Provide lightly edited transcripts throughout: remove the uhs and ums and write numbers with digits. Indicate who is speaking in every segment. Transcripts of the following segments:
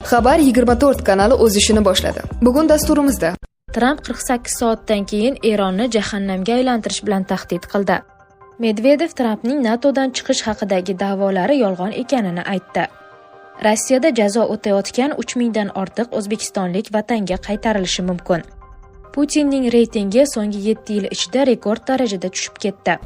Speaker 1: Xabar 24 kanali o'z ishini boshladi. Bugun dasturimizda
Speaker 2: Tramp 48 soatdan keyin Eronni jahannamga aylantirish bilan tahdid qildi. Medvedev Trampning NATOdan chiqish haqidagi da'volari yolg'on ekanini aytdi. Rossiyada jazo o'tayotgan 3000 dan ortiq o'zbekistonlik vatanga qaytarilishi mumkin. Putinning reytingi so'nggi 7 yil ichida rekord darajada tushib ketdi.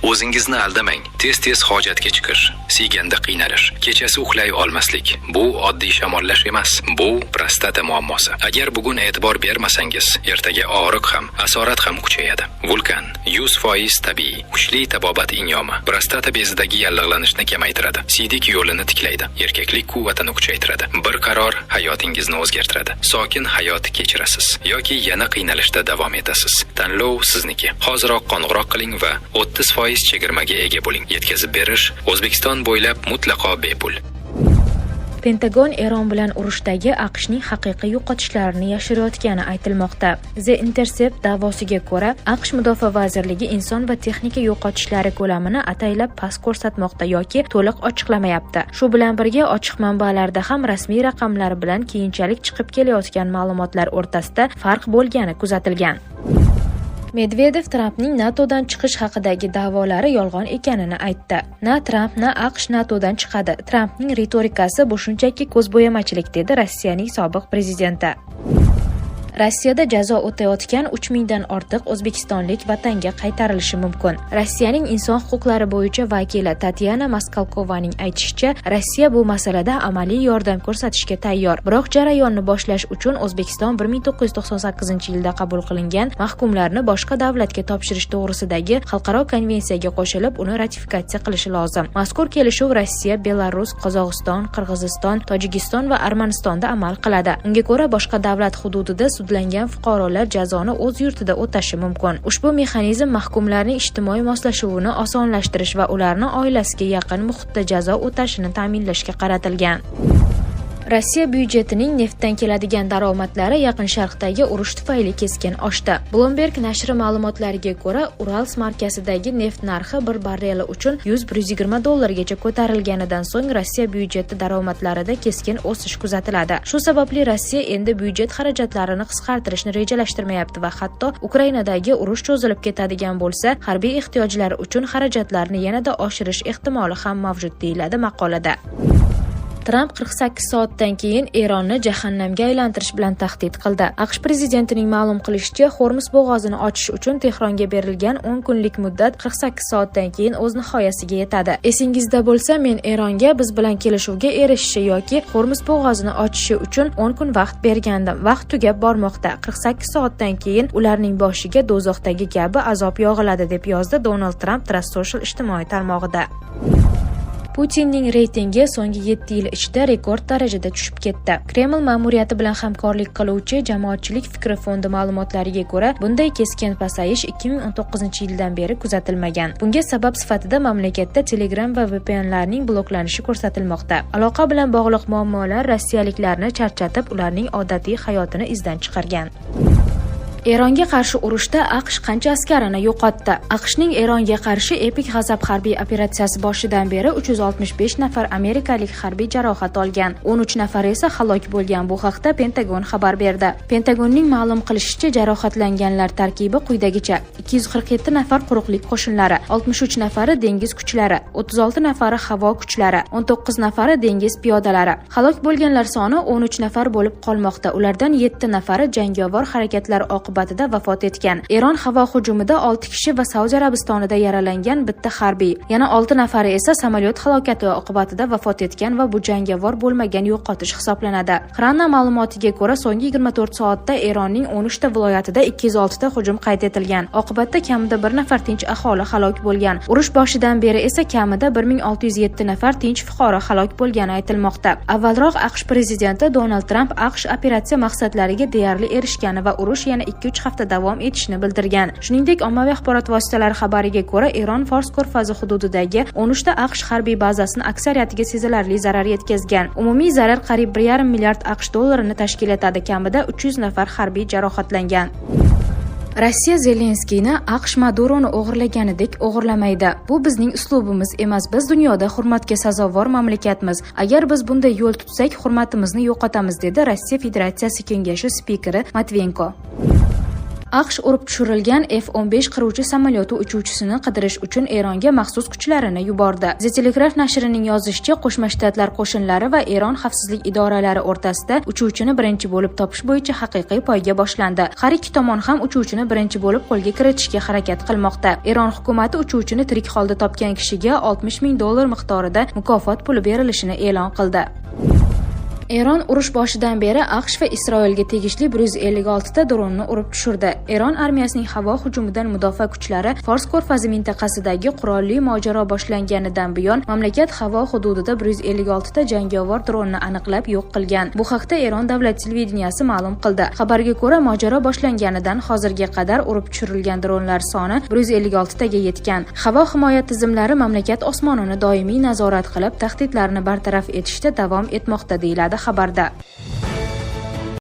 Speaker 3: O'zingizni aldamang. Tez-tez hojatga chiqish, siyganda qiynalish, kechasi uxlay olmaslik. Bu oddiy shamollash emas, bu prostata muammosi. Agar bugun e'tibor bermasangiz, ertaga og'riq ham, asorat ham kuchayadi. Vulkan 100% tabiiy, kuchli tabobat inyomi. Prostata bezidagi yallig'lanishni kamaytiradi, siydik yo'lini tiklaydi, erkaklik quvvatini kuchaytiradi. Bir qaror hayotingizni o'zgartiradi. Sokin hayot kechirasiz yoki yana qiynalishda davom etasiz. Tanlov sizniki. Hoziroq qo'ng'iroq qiling va 30% chegirmaga ega bo'ling. Yetkazib berish O'zbekiston bo'ylab mutlaqo bepul.
Speaker 2: Pentagon Eron bilan urushdagi AQShning haqiqiy yo'qotishlarini yashirayotgani aytilmoqda. The Intercept davosiga ko'ra, AQSh Mudofaa vazirligi inson va texnika yo'qotishlari ko'lamini ataylab past ko'rsatmoqda yoki to'liq ochiqlamayapti. Shu bilan birga ochiq manbalarda ham rasmiy raqamlar bilan keyinchalik chiqib kelayotgan ma'lumotlar o'rtasida farq bo'lgani kuzatilgan. Medvedev Trampning NATOdan chiqish haqidagi da'volari yolg'on ekanini aytdi. Na Tramp, na AQSh NATOdan chiqadi. Trampning ritorikasi bu shunchaki ko'zbo'yamachilik, dedi Rossiyaning sobiq prezidenti. Rossiyada jazo o'tayotgan 3000 dan ortiq o'zbekistonlik vatanga qaytarilishi mumkin. Rossiyaning inson huquqlari bo'yicha vakili Tatyana Maskalkovaning aytishicha, Rossiya bu masalada amaliy yordam ko'rsatishga tayyor. Biroq jarayonni boshlash uchun O'zbekiston 1998-yilda qabul qilingan mahkumlarni boshqa davlatga topshirish to'g'risidagi xalqaro konvensiyaga qo'shilib, uni ratifikatsiya qilishi lozim. Mazkur kelishuv Rossiya, Belarus, Qozog'iston, Qirg'iziston, Tojikiston va Armanistonda amal qiladi. Unga ko'ra, boshqa davlat hududida sudlangan fuqarolar jazoni o'z yurtida o'tashi mumkin. Ushbu mexanizm mahkumlarning ijtimoiy moslashuvini osonlashtirish va ularni oilasiga yaqin muhitda jazo o'tashini ta'minlashga qaratilgan. Rossiya byudjetining neftdan keladigan daromadlari Yaqin Sharqdagi urush tufayli keskin oshdi. Bloomberg nashri ma'lumotlariga ko'ra, Urals markazidagi neft narxi bir barreli uchun $100-120 ko'tarilganidan so'ng Rossiya byudjeti daromadlarida keskin o'sish kuzatiladi. Shu sababli Rossiya endi byudjet xarajatlarini qisqartirishni rejalashtirmayapti va hatto Ukrainadagi urush cho'zilib ketadigan bo'lsa, harbiy ehtiyojlar uchun xarajatlarni yanada oshirish ehtimoli ham mavjud, deyiladi maqolada. Tramp 48 soatdan keyin Eronni jahannamga aylantirish bilan tahdid qildi. AQSh prezidentining ma'lum qilishicha, Hormuz bo'g'ozini ochish uchun Tehronga berilgan 10 kunlik muddat 48 soatdan keyin o'z nihoyasiga yetadi. Esingizda bo'lsa, men Eronga biz bilan kelishuvga erishishi yoki Hormuz bo'g'ozini ochishi uchun 10 kun vaqt bergandim. Vaqt tugab bormoqda. 48 soatdan keyin ularning boshiga do'zaxdagi kabi azob yog'iladi, deb yozdi Donald Trump Truth Social ijtimoiy tarmog'ida. Putinning reytingi so'nggi 7 yil ichida rekord darajada tushib ketdi. Kreml ma'muriyati bilan hamkorlik qiluvchi Jamoatchilik fikri fondi ma'lumotlariga ko'ra, bunday keskin pasayish 2019-yildan beri kuzatilmagan. Bunga sabab sifatida mamlakatda Telegram va VPNlarning bloklanishi ko'rsatilmoqda. Aloqa bilan bog'liq muammolar rossiyaliklarni charchatib, ularning odatiy hayotini izdan chiqargan. Eronga qarshi urushda AQSh qancha askarini yo'qotdi? AQShning Eronga qarshi epik g'azab harbiy operatsiyasi boshidan beri 365 nafar amerikalik harbiy jarohat olgan, 13 nafari esa halok bo'lgan. Bu haqda Pentagon xabar berdi. Pentagonning ma'lum qilishicha, jarohatlanganlar tarkibi quyidagicha: 247 nafar quruqlik qo'shinlari, 63 nafari dengiz kuchlari, 36 nafari havo kuchlari, 19 nafari dengiz piyodalari. Halok bo'lganlar soni 13 nafar bo'lib qolmoqda. Ulardan 7 nafari jangovar harakatlar oqibatida vafot etgan. Eron havo hujumida 6 kishi va Saudiya Arabistonida yaralangan bitta harbiy, yana 6 nafari esa samolyot halokati oqibatida vafot etgan va bu jangovar bo'lmagan yo'qotish hisoblanadi. Xrana ma'lumotiga ko'ra, so'nggi 24 soatda Eronning 13 ta viloyatida 206 ta hujum qayd etilgan. Oqibatda kamida 1 nafar tinch aholi halok bo'lgan. Urush boshidan beri esa kamida 1607 nafar tinch fuqaro halok bo'lgani aytilmoqda. Avvalroq AQSh prezidenti Donald Trump AQSh operatsiya maqsadlariga deyarli erishgani va urush yana 2-3 hafta davom etishini bildirgan. Shuningdek, ommaviy axborot vositalari xabariga ko'ra, Eron Fors ko'rfazi hududidagi 13 ta AQSh harbiy bazasini aksariyatiga sezilarli zarar yetkazgan. Umumiy zarar qariyb 1,5 milliard AQSh dollarini tashkil etadi. Kamida 300 nafar harbiy jarohatlangan. Rossiya Zelenskiyni AQSh Maduroni o'g'irlaganidek o'g'irlamaydi. Bu bizning uslubimiz emas. Biz dunyoda hurmatga sazovor mamlakatmiz. Agar biz bunday yo'l tutsak, hurmatimizni yo'qotamiz, dedi Rossiya Federatsiyasi Kengashi spikeri Matvenko. AQSh urib tushirilgan F-15 qiruvchi samolyoti uchuvchisini qidirish uchun Eronga maxsus kuchlarini yubordi. The Telegraph nashrining yozishicha, Qo'shma Shtatlar qo'shinlari va Eron xavfsizlik idoralari o'rtasida uchuvchini birinchi bo'lib topish bo'yicha haqiqiy poyga boshlandi. Har ikki tomon ham uchuvchini birinchi bo'lib qo'lga kiritishga harakat qilmoqda. Eron hukumati uchuvchini tirik holda topgan kishiga $60,000 miqdorida mukofot puli berilishini e'lon qildi. Eron urush boshidan beri AQSh va Isroilga tegishli 156 ta dronni urib tushirdi. Eron armiyasining havo hujumidan mudofaa kuchlari Fors ko'rfazi mintaqasidagi qurolli mojaro boshlanganidan buyon mamlakat havo hududida 156 ta jangovar dronni aniqlab yo'q qilgan. Bu haqda Eron davlat televideniyasi ma'lum qildi. Xabarga ko'ra, mojaro boshlanganidan hozirga qadar urib tushirilgan dronlar soni 156 taga yetgan. Havo himoya tizimlari mamlakat osmonini doimiy nazorat qilib, tahdidlarni bartaraf etishda davom etmoqda, deyiladi xabarda.